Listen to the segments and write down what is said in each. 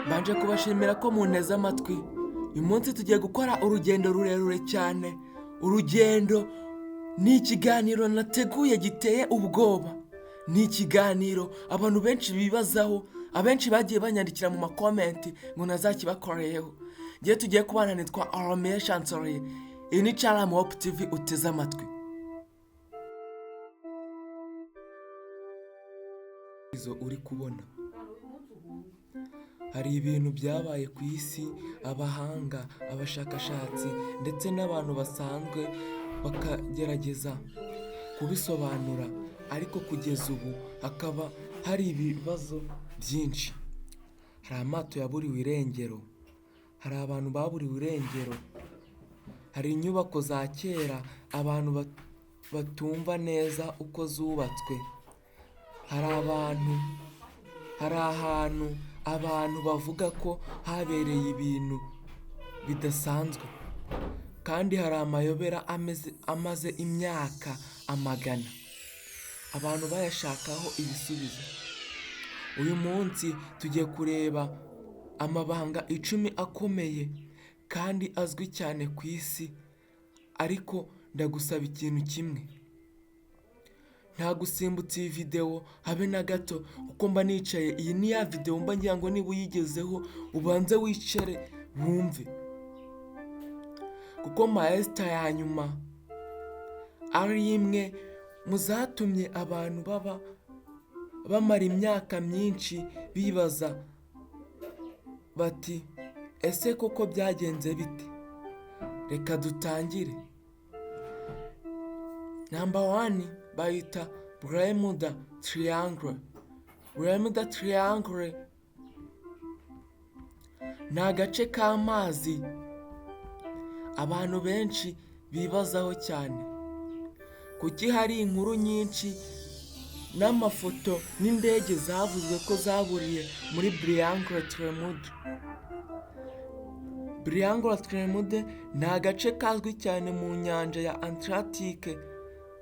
Mbanje kubashimira ko munteze amatwi. Uyu munsi tugiye gukora urugendo rurerure cyane. Urugendo ni ikiganiro nateguye giteye ubwoba. Ni ikiganiro abantu benshi bibazaho, abenshi bagiye banyandikira mu makomenti ngo nazakibakoreyeho. Ngiye tugiye kubana nitwa akomeye chansori. Iyi ni channel Hope TV uteze amatwi. Izo uri kubona. Hari ibintu byabaye ku isi, abahanga, abashakashatsi ndetse n'abantu basanzwe bakagerageza kubisobanura, ariko kugeza ubu hakaba hari ibibazo byinshi. Hari amato yaburiwe irengero, hari abantu baburiwe irengero, hari inyubako za kera abantu batumva neza uko zubatswe, hari ahantu abantu bavuga ko habereye ibintu bidasanzwe, kandi hari amayobera amaze imyaka amagana abantu bayashakaho ibisubizo. Uyu munsi tugiye kureba amabanga 10 akomeye kandi azwi cyane ku isi, ariko ndagusaba ikintu kimwe: nta gusimbutsa iyi video habe na gato, kuko mba nicaye. Iyi ni ya video mba ngira ngo niba uyigezeho ubanze wicare wumve, kuko maestra ya nyuma ari imwe muzatumye abantu bamara imyaka myinshi bibaza bati ese koko byagenze bite? Reka dutangire. Number 1 bayita Bermuda Triangle. Bermuda Triangle ni agace k'amazi abantu benshi bibazaho cyane. Kuki hari inkuru nyinshi n'amafoto n'indege zavuzwe ko zaburiye muri Bermuda Triangle. Bermuda Triangle ni agace kazwi cyane mu nyanja ya Atlantique,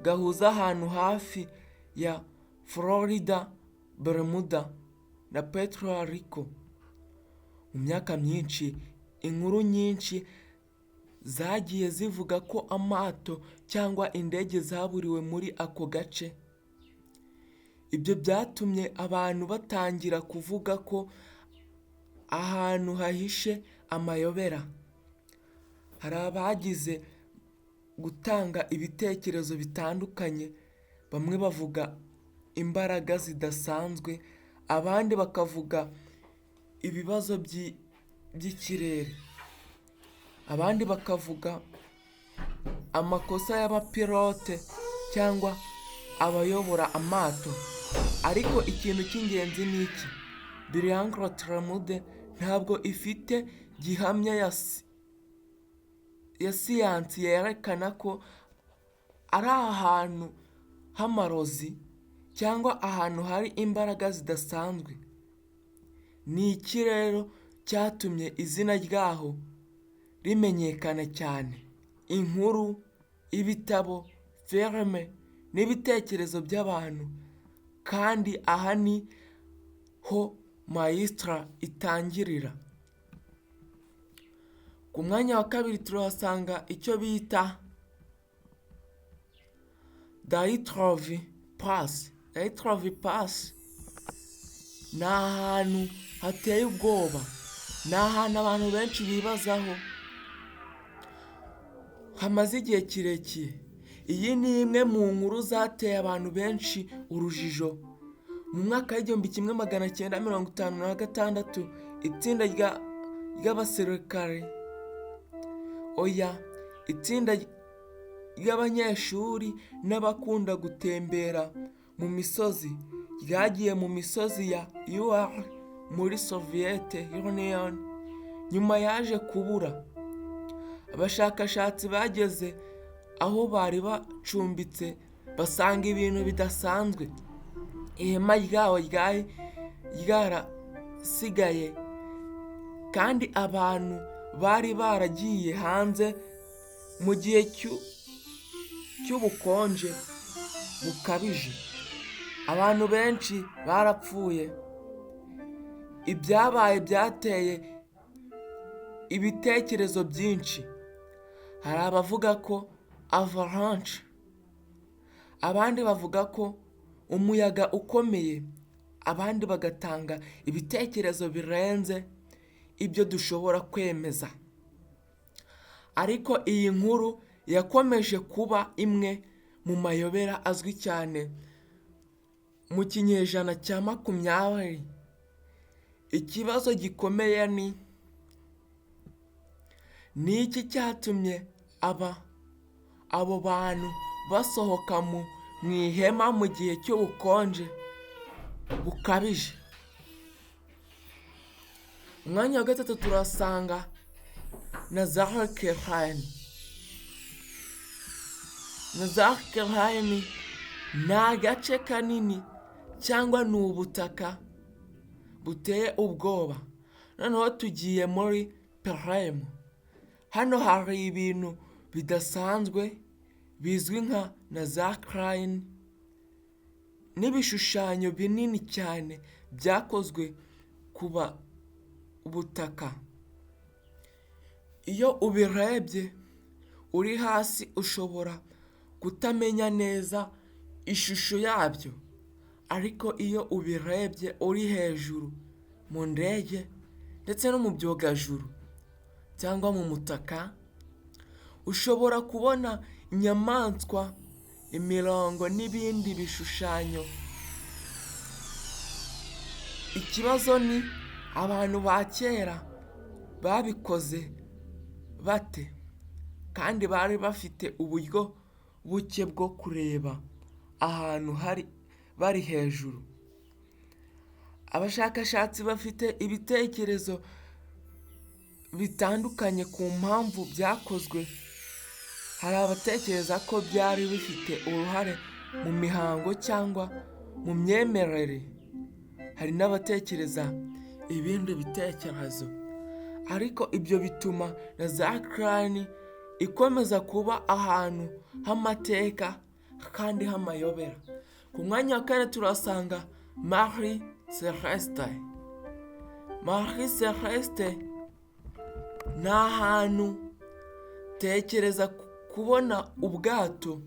gahuza ahantu hafi ya Florida, Bermuda na Puerto Rico. Mu myaka myinshi inkuru nyinshi zagiye zivuga ko amato cyangwa indege zaburiwe muri ako gace. Ibyo byatumye abantu batangira kuvuga ko ahantu hahishe amayobera. Hari abagize gutanga ibitekerezo bitandukanye. Bamwe bavuga imbaraga zidasanzwe, abandi bakavuga ibibazo by'ikirere, abandi bakavuga amakosa y'abapilote cyangwa abayobora amato. Ariko ikintu cy'ingenzi ni iki: Bermuda Triangle ntabwo ifite gihamya ya siyansi yerekana ko ari ahantu h'amarozi cyangwa ahantu hari imbaraga zidasanzwe. Ni iki rero cyatumye izina ryaho rimenyekana cyane? Inkuru, ibitabo, filime n'ibitekerezo by'abantu. Kandi aha ni ho maestra itangirira. Ku mwanya wa 2 turahasanga icyo bita Dyatlov Pass. Dyatlov Pass ni ahantu hateye ubwoba, ni ahantu abantu benshi bibazaho hamaze igihe kirekire. Iyi ni imwe mu nkuru zateye abantu benshi urujijo. Mu mwaka w'1956 itsinda ry'abasirikare, itsinda ry'abanyeshuri n'abakunda gutembera mu misozi ryagiye mu misozi ya UR muri Soviet Union. Nyuma yaje kubura. Abashakashatsi bageze aho bari bacumbitse basanga ibintu bidasanzwe. Ihema ryaho ryarasigaye, kandi abantu bari baragiye hanze mu gihe cy'ubukonje bukabije. Abantu benshi barapfuye. ibyabaye byateye ibitekerezo byinshi. Hari abavuga ko avalanche, abandi bavuga ko umuyaga ukomeye, abandi bagatanga ibitekerezo birenze ibyo dushobora kwemeza. Ariko iyi nkuru yakomeje kuba imwe mu mayobera azwi cyane mu kinyejana cya 20. Ikibazo gikomeye ni iki cyatumye abo bantu basohoka mu ihema mu gihe cy'ubukonje bukabije. Umwanya wa gatatu turasanga Nazca Lines. Nazca Lines ni agace kanini cyangwa ni ubutaka buteye ubwoba. Noneho tugiye muri Peremu. Hano hari ibintu bidasanzwe bizwi nka Nazca Lines n'ibishushanyo binini cyane byakozwe kuba ubutaka. Iyo ubirebye uri hasi ushobora kutamenya neza ishusho yabyo, ariko iyo ubirebye uri hejuru mu ndege ndetse no mu byogajuru cyangwa mu mutaka, ushobora kubona inyamaswa, imirongo n'ibindi bishushanyo. Ikibazo ni abantu ba kera babikoze bate, kandi bari bafite uburyo buke bwo kureba ahantu bari hejuru. Abashakashatsi bafite ibitekerezo bitandukanye ku mpamvu byakozwe. Hari abatekereza ko byari bifite uruhare mu mihango cyangwa mu myemerere. Hari n'abatekereza ibindi bitekerezo, ariko ibyo bituma Nazca Lines ikomeza kuba ahantu h'amateka kandi h'amayobera. Ku mwanya wa kane turasanga Marie Celeste. Marie Celeste ni ahantu tekereza kubona ubwato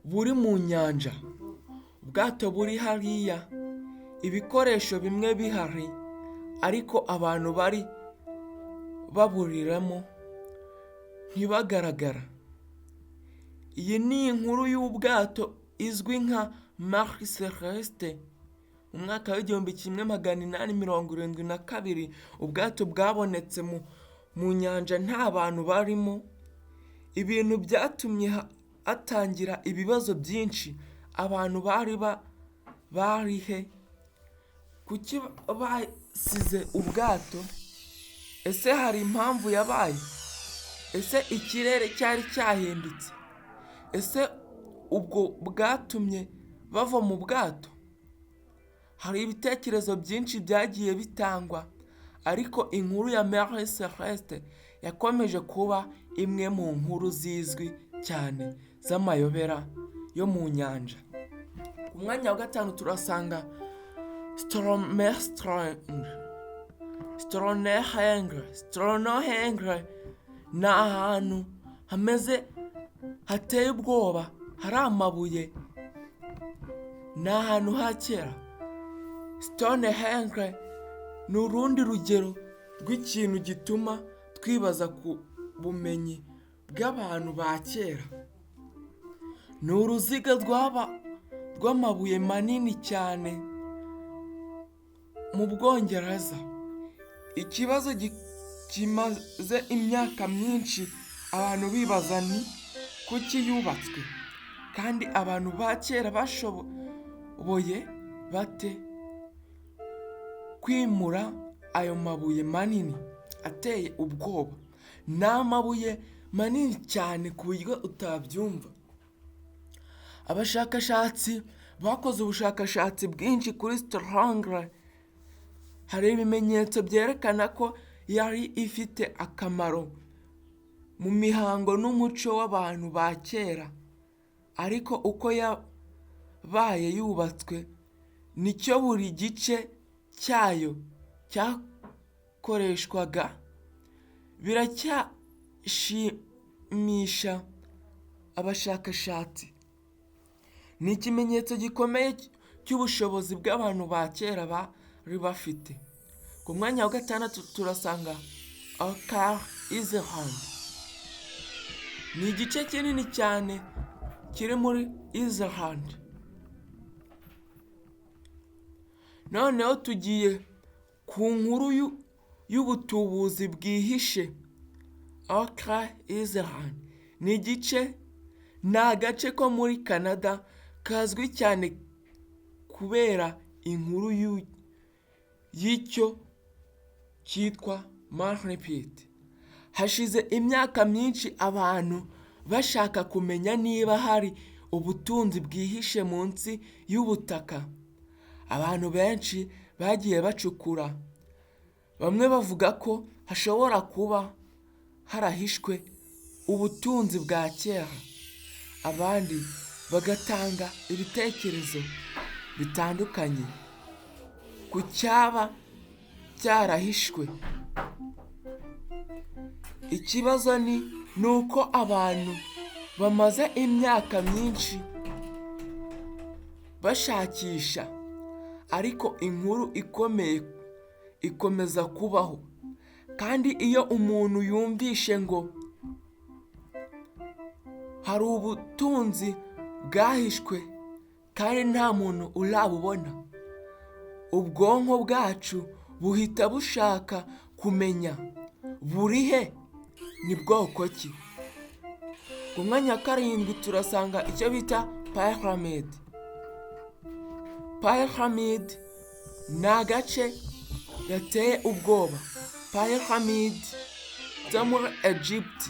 buri mu nyanja. Ubwato buri hariya, ibikoresho bimwe bihari, ariko abantu bari baburiramo ntibagaragara. Iyi ni inkuru y'ubwato izwi nka Marie Celeste. Mu mwaka wa 1872 ubwato bwabonetse mu nyanja nta bantu barimo. Ibintu byatumye hatangira ibibazo byinshi. Abantu bari he? Kuki basize ubwato? Ese hari impamvu yabaye? Ese ikirere cyari cyahindutse? Ese ubwo bwatumye bava mu bwato? Hari ibitekerezo byinshi byagiye bitangwa, ariko inkuru ya Marie Celeste yakomeje kuba imwe mu nkuru zizwi cyane z'amayobera yo mu nyanja. Ku mwanya wa gatanu turasanga Stonehenge ni ahantu hateye ubwoba, hari amabuye, ni ahantu ha kera. Stonehenge ni urundi rugero rw'ikintu gituma twibaza ku bumenyi bw'abantu ba kera. Ni uruziga rw'amabuye manini cyane mu Bwongereza. Ikibazo kimaze imyaka myinshi abantu bibaza ni kuki yubatswe, kandi abantu ba kera bashoboye bate kwimura ayo mabuye manini ateye ubwoba. Ni amabuye manini cyane ku buryo utabyumva. Abashakashatsi bakoze ubushakashatsi bwinshi kuri Stonehenge. Hari ibimenyetso byerekana ko yari ifite akamaro mu mihango n'umuco w'abantu ba kera, ariko uko yabaye yubatswe nicyo buri gice cyayo cyakoreshwaga biracyashimisha abashakashatsi. Ni ikimenyetso gikomeye cy'ubushobozi bw'abantu ba kera bari bafite. Ku mwanya wa gatandatu turasanga ukuri Iceland. Ni igice kinini cyane kiri muri Iceland. Noneho tugiye ku nkuru y'ubutubuzi bwihishe. Ukuri Iceland ni agace ko muri Canada kazwi cyane kubera inkuru y'icyo cyitwa Manuscript. Hashize imyaka myinshi abantu bashaka kumenya niba hari ubutunzi bwihishe munsi y'ubutaka. Abantu benshi bagiye bacukura. Bamwe bavuga ko hashobora kuba harahishwe ubutunzi bwa kera. Abandi bagatanga ibitekerezo bitandukanye ku cyaba cyarahishwe. Ikibazo ni uko abantu bamaze imyaka myinshi bashakisha, ariko inkuru ikomeye ikomeza kubaho. Kandi iyo umuntu yumvishe ngo hari ubutunzi bwahishwe kandi nta muntu urabubona, ubwonko bwacu buhita bushaka kumenya buri he, ni bwoko ki. Ku mwanya wa karindwi turasanga icyo bita pyramid. Pyramid ni agace gateye ubwoba. Pyramid zo muri Egypt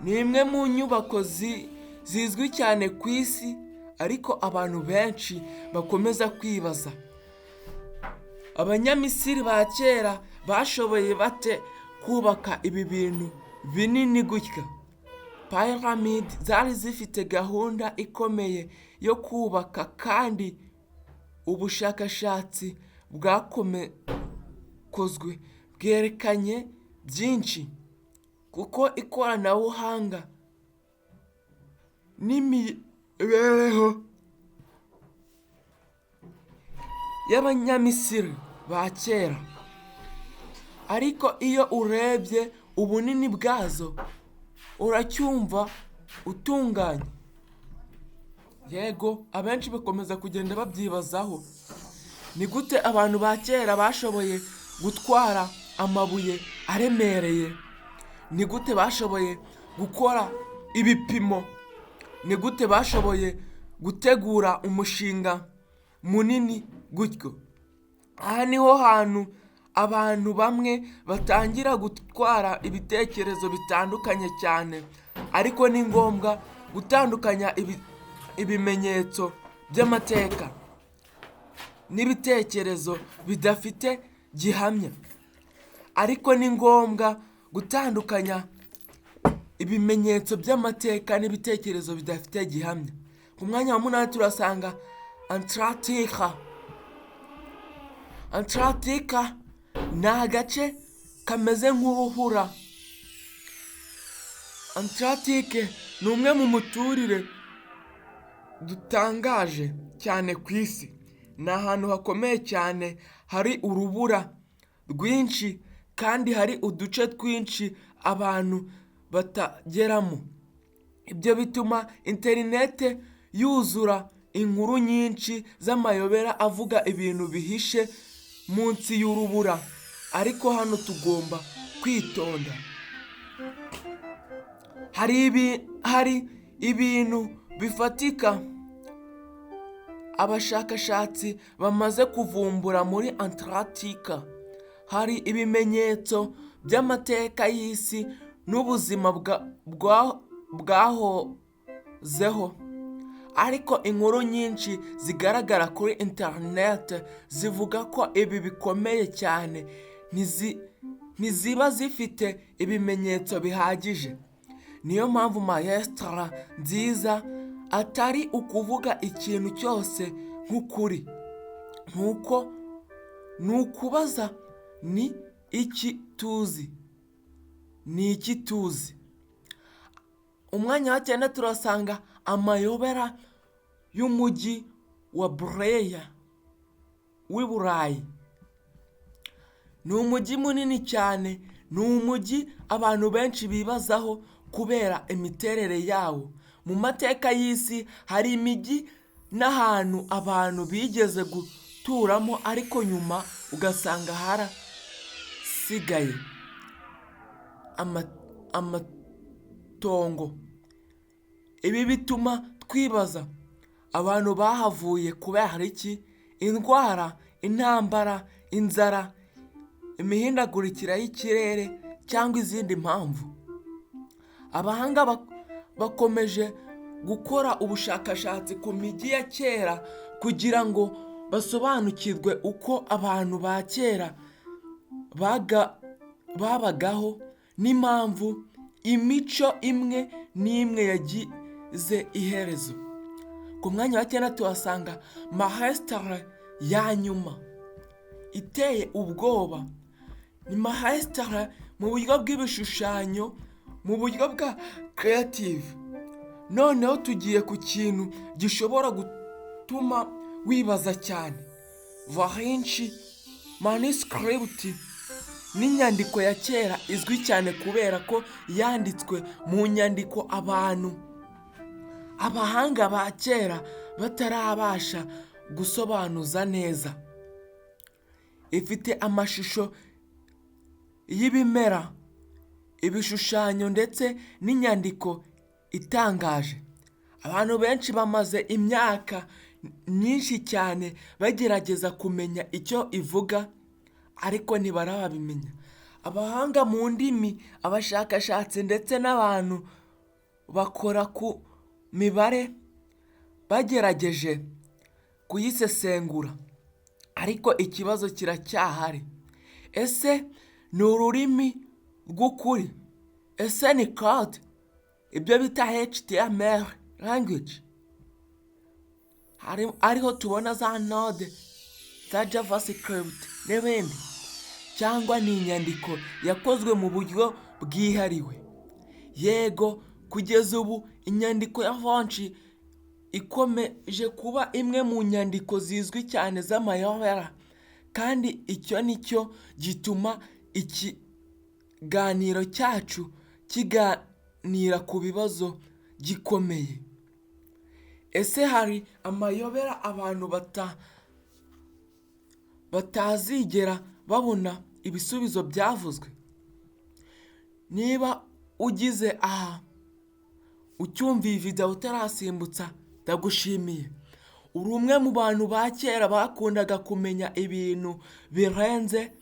ni imwe mu nyubako zizwi cyane ku isi, ariko abantu benshi bakomeza kwibaza, abanyamisiri ba kera bashoboye bate kubaka ibi bintu binini gutya? Pyramid zari zifite gahunda ikomeye yo kubaka, kandi ubushakashatsi bwakozwe bwerekanye byinshi, kuko ikoranabuhanga n'imibereho y'abanyamisiri ba kera. Ariko iyo urebye ubunini bwazo uracyumva utunganye. Yego, abenshi bakomeza kugenda babyibazaho, ni gute abantu ba kera bashoboye gutwara amabuye aremereye? Ni gute bashoboye gukora ibipimo? Ni gute bashoboye gutegura umushinga munini gutyo? Aha niho hantu abantu bamwe batangira gutwara ibitekerezo bitandukanye cyane, ariko ni ngombwa gutandukanya ibimenyetso by'amateka n'ibitekerezo bidafite gihamya. Ariko ni ngombwa gutandukanya ibimenyetso by'amateka n'ibitekerezo bidafite gihamya. Ku mwanya wa 8 turasanga Antarctica. Antarctica ni agace kameze nk'uruhura. Antarctica ni umwe mu muturire dutangaje cyane ku isi. Ni ahantu hakomeye cyane, hari urubura rwinshi kandi hari uduce twinshi abantu batageramo. Ibyo bituma interinete yuzura inkuru nyinshi z'amayobera avuga ibintu bihishe munsi y'urubura. Ariko hano tugomba kwitonda. Hari ibintu bifatika abashakashatsi bamaze kuvumbura muri Antarctica. Hari ibimenyetso by'amateka y'isi n'ubuzima bwahozeho. Ariko inkuru nyinshi zigaragara kuri internet zivuga ko ibi bikomeye cyane ntiziba zifite ibimenyetso bihagije. Niyo mpamvu maestra nziza atari ukuvuga ikintu cyose nk'ukuri, ni ukubaza ni iki tuzi. Ni iki tuzi? Umwanya wa 9 turasanga amayobera y'umujyi wa Breya w'i Burayi. Ni umujyi munini cyane, ni umujyi abantu benshi bibazaho kubera imiterere yawo. Mu mateka y'isi hari imijyi n'ahantu abantu bigeze guturamo ariko nyuma ugasanga harasigaye amatongo. Ibi bituma twibaza abantu bahavuye kubera iki? Indwara, intambara, inzara, imihindagurikire y'ikirere cyangwa izindi mpamvu. Abahanga bakomeje gukora ubushakashatsi ku mijyi ya kera kugira ngo basobanukirwe uko abantu ba kera babagaho n'impamvu imico imwe n'imwe yagize iherezo. Ku mwanya wa 9 tuhasanga mahesitare ya nyuma iteye ubwoba. Ni mahesitare mu buryo bw'ibishushanyo, mu buryo bwa creative. Noneho tugiye ku kintu gishobora gutuma wibaza cyane. Voynich Manuscript n'inyandiko ya kera izwi cyane kubera ko yanditswe mu nyandiko abahanga ba kera batarabasha gusobanuza neza. Ifite amashusho y'ibimera, ibishushanyo ndetse n'inyandiko itangaje. Abantu benshi bamaze imyaka myinshi cyane bagerageza kumenya icyo ivuga ariko ntibarabimenya. Abahanga mu ndimi, abashakashatsi ndetse n'abantu bakora ku mibare bagerageje kuyisesengura ariko ikibazo kiracyahari. Ese ni ururimi rw'ukuri? Ese ni code? Ibyo bita HTML language ariho tubona za node za JavaScript n'ibindi, cyangwa ni inyandiko yakozwe mu buryo bwihariwe? Yego, kugeza ubu inyandiko ya Voynich ikomeje kuba imwe mu nyandiko zizwi cyane z'amayobera, kandi icyo nicyo gituma ikiganiro cyacu kiganira ku bibazo gikomeye. Ese hari amayobera abantu batazigera babona ibisubizo byavuzwe? Niba ugize aha ucyumviye video utarasimbutsa, ndagushimiye. Uri umwe mu bantu ba kera bakundaga kumenya ibintu birenze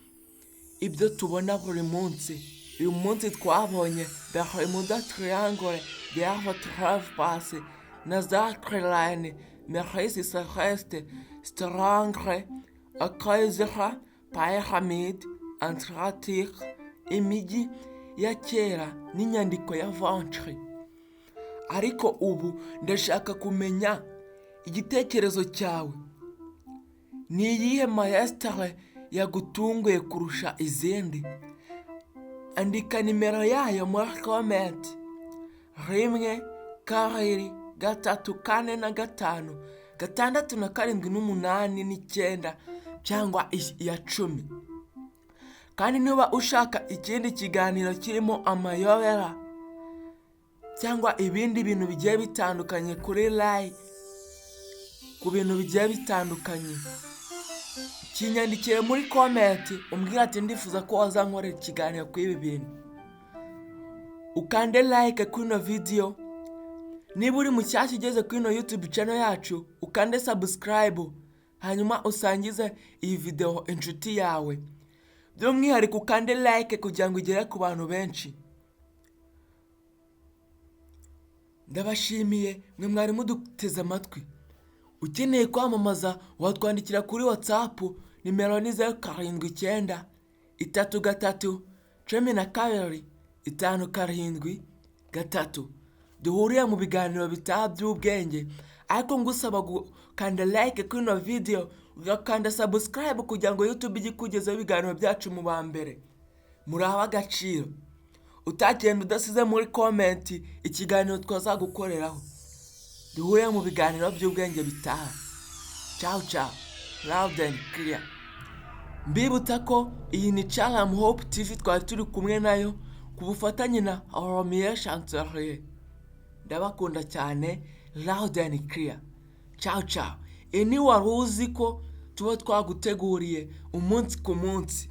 ibyo tubona buri munsi. Uyu munsi twabonye Bermuda Triangle, Dyatlov Pass, Nazca Lines, misozi, Stonehenge, Kaze, Pyramid, Atlantic, imijyi ya kera n'inyandiko ya Voynich. Ariko ubu ndashaka kumenya igitekerezo cyawe. Ni iyihe mahesitare yagutunguye kurusha izindi? Andika nimero yayo muri comment. 1, 2, 3, 4 na 5, 6 na 7 8 9 cyangwa iya 10. Kandi niba ushaka ikindi kiganiro kirimo amayobera cyangwa ibindi bintu bigiye bitandukanye kuri like, ku bintu bigiye bitandukanye, kinyandikire muri comment umbwira ati ndifuza ko wazankorera ikiganiro kuri ibi bintu. Ukande like kuri ino video. Niba uri mushyashya ugeze kuri ino YouTube channel yacu, ukande subscribe, hanyuma usangize iyi video inshuti yawe. By'umwihariko ukande like kugira ngo igere ku bantu benshi. Ndabashimiye mwe mwari muduteze amatwi. Ukeneye kwamamaza watwandikira kuri WhatsApp, nimero ni 079 33 12 573. Duhuriye mu biganiro bitaha by'ubwenge, ariko ngusaba gukanda like kuri ino video ugakanda subscribe kugira ngo YouTube ijye ikugezaho ibiganiro byacu mu ba mbere. Muri ab'agaciro, utagenda udasize muri comment ikiganiro twazagukoreraho. Duhure mu biganiro by'ubwenge bitaha. Ciao ciao, loud and clear. Mbibutsa ko iyi ni Channel Hope TV twari turi kumwe nayo ku bufatanye na akomeye chancellerie. Ndabakunda cyane, loud and clear. Ciao ciao. Ni wari uzi ko tuba twaguteguriye umunsi ku munsi